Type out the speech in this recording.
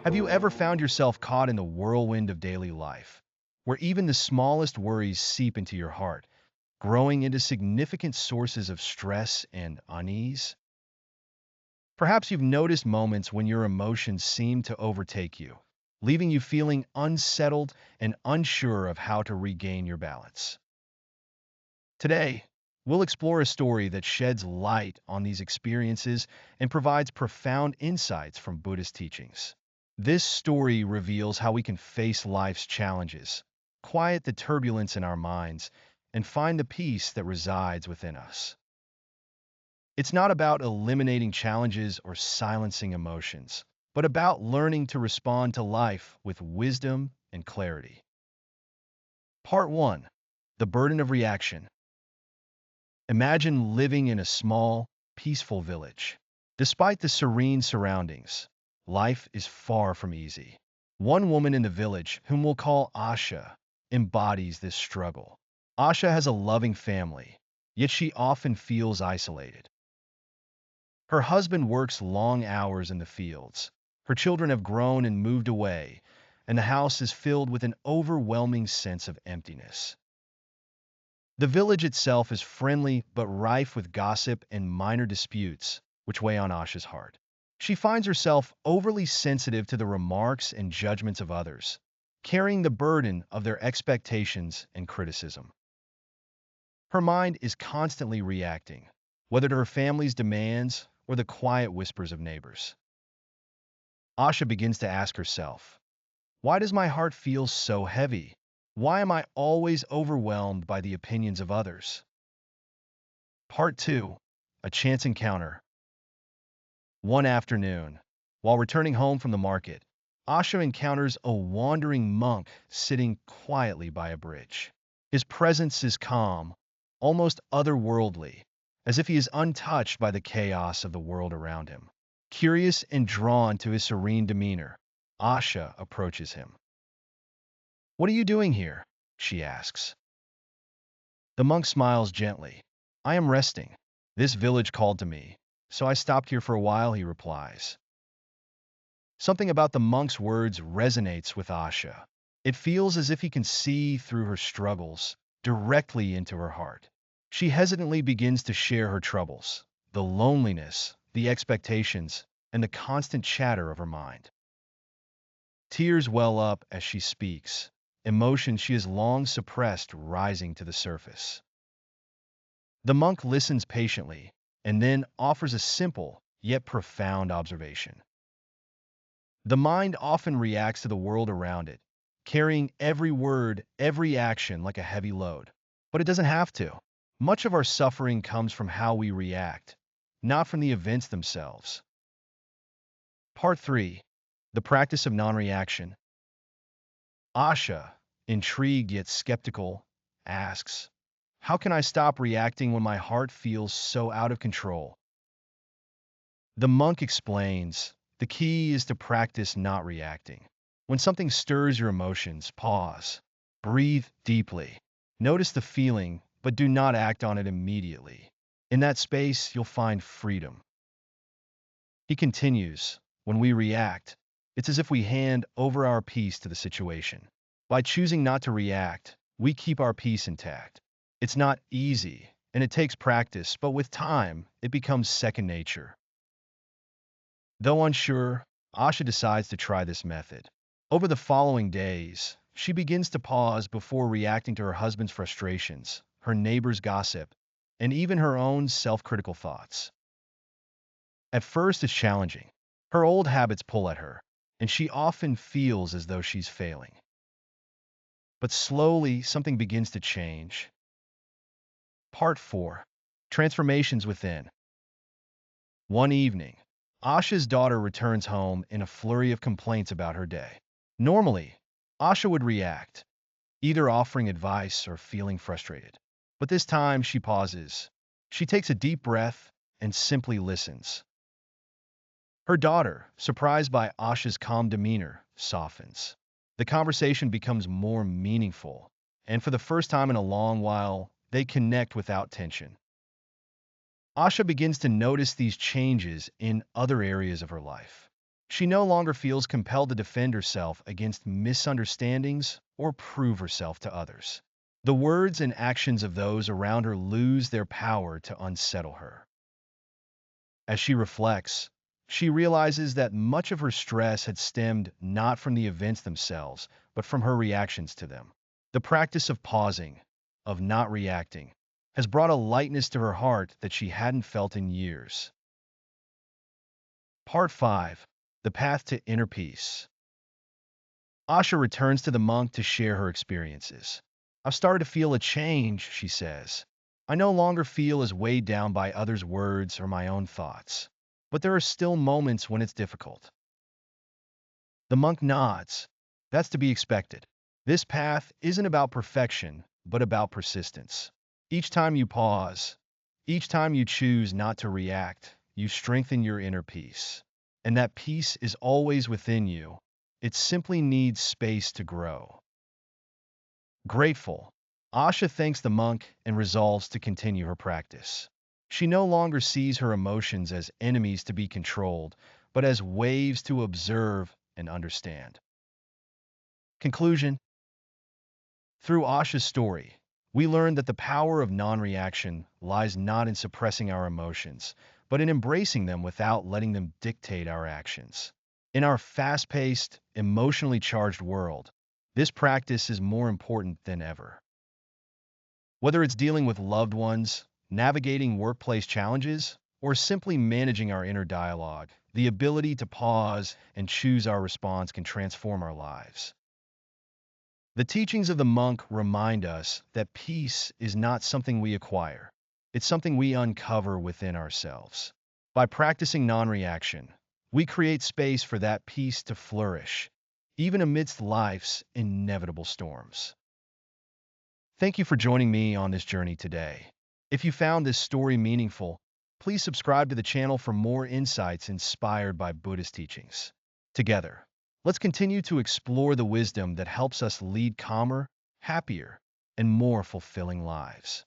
Have you ever found yourself caught in the whirlwind of daily life, where even the smallest worries seep into your heart, growing into significant sources of stress and unease? Perhaps you've noticed moments when your emotions seem to overtake you, leaving you feeling unsettled and unsure of how to regain your balance. Today, we'll explore a story that sheds light on these experiences and provides profound insights from Buddhist teachings. This story reveals how we can face life's challenges, quiet the turbulence in our minds, and find the peace that resides within us. It's not about eliminating challenges or silencing emotions, but about learning to respond to life with wisdom and clarity. Part 1. The Burden of Reaction. Imagine living in a small, peaceful village. Despite the serene surroundings, life is far from easy. One woman in the village, whom we'll call Asha, embodies this struggle. Asha has a loving family, yet she often feels isolated. Her husband works long hours in the fields. Her children have grown and moved away, and the house is filled with an overwhelming sense of emptiness. The village itself is friendly but rife with gossip and minor disputes, which weigh on Asha's heart. She finds herself overly sensitive to the remarks and judgments of others, carrying the burden of their expectations and criticism. Her mind is constantly reacting, whether to her family's demands or the quiet whispers of neighbors. Asha begins to ask herself, why does my heart feel so heavy? Why am I always overwhelmed by the opinions of others? Part 2. A Chance Encounter. One afternoon, while returning home from the market, Asha encounters a wandering monk sitting quietly by a bridge. His presence is calm, almost otherworldly, as if he is untouched by the chaos of the world around him. Curious and drawn to his serene demeanor, Asha approaches him. "What are you doing here?" she asks. The monk smiles gently. "I am resting. This village called to me, so I stopped here for a while," he replies. Something about the monk's words resonates with Asha. It feels as if he can see through her struggles, directly into her heart. She hesitantly begins to share her troubles, the loneliness, the expectations, and the constant chatter of her mind. Tears well up as she speaks, emotions she has long suppressed rising to the surface. The monk listens patiently and then offers a simple yet profound observation. The mind often reacts to the world around it, carrying every word, every action like a heavy load. But it doesn't have to. Much of our suffering comes from how we react, not from the events themselves. Part 3. The Practice of Non-Reaction. Asha, intrigued yet skeptical, asks, how can I stop reacting when my heart feels so out of control? The monk explains, the key is to practice not reacting. When something stirs your emotions, pause. Breathe deeply. Notice the feeling, but do not act on it immediately. In that space, you'll find freedom. He continues, when we react, it's as if we hand over our peace to the situation. By choosing not to react, we keep our peace intact. It's not easy, and it takes practice, but with time, it becomes second nature. Though unsure, Asha decides to try this method. Over the following days, she begins to pause before reacting to her husband's frustrations, her neighbor's gossip, and even her own self-critical thoughts. At first, it's challenging. Her old habits pull at her, and she often feels as though she's failing. But slowly, something begins to change. Part 4. Transformations Within. One evening, Asha's daughter returns home in a flurry of complaints about her day. Normally, Asha would react, either offering advice or feeling frustrated. But this time, she pauses. She takes a deep breath and simply listens. Her daughter, surprised by Asha's calm demeanor, softens. The conversation becomes more meaningful, and for the first time in a long while, they connect without tension. Asha begins to notice these changes in other areas of her life. She no longer feels compelled to defend herself against misunderstandings or prove herself to others. The words and actions of those around her lose their power to unsettle her. As she reflects, she realizes that much of her stress had stemmed not from the events themselves, but from her reactions to them. The practice of pausing, of not reacting, has brought a lightness to her heart that she hadn't felt in years. Part 5. The Path to Inner Peace. Asha returns to the monk to share her experiences. I've started to feel a change, she says. I no longer feel as weighed down by others' words or my own thoughts. But there are still moments when it's difficult. The monk nods. That's to be expected. This path isn't about perfection, but about persistence. Each time you pause, each time you choose not to react, you strengthen your inner peace. And that peace is always within you. It simply needs space to grow. Grateful, Asha thanks the monk and resolves to continue her practice. She no longer sees her emotions as enemies to be controlled, but as waves to observe and understand. Conclusion. Through Asha's story, we learn that the power of non-reaction lies not in suppressing our emotions, but in embracing them without letting them dictate our actions. In our fast-paced, emotionally charged world, this practice is more important than ever. Whether it's dealing with loved ones, navigating workplace challenges, or simply managing our inner dialogue, the ability to pause and choose our response can transform our lives. The teachings of the monk remind us that peace is not something we acquire. It's something we uncover within ourselves. By practicing non-reaction, we create space for that peace to flourish, even amidst life's inevitable storms. Thank you for joining me on this journey today. If you found this story meaningful, please subscribe to the channel for more insights inspired by Buddhist teachings. Together, let's continue to explore the wisdom that helps us lead calmer, happier, and more fulfilling lives.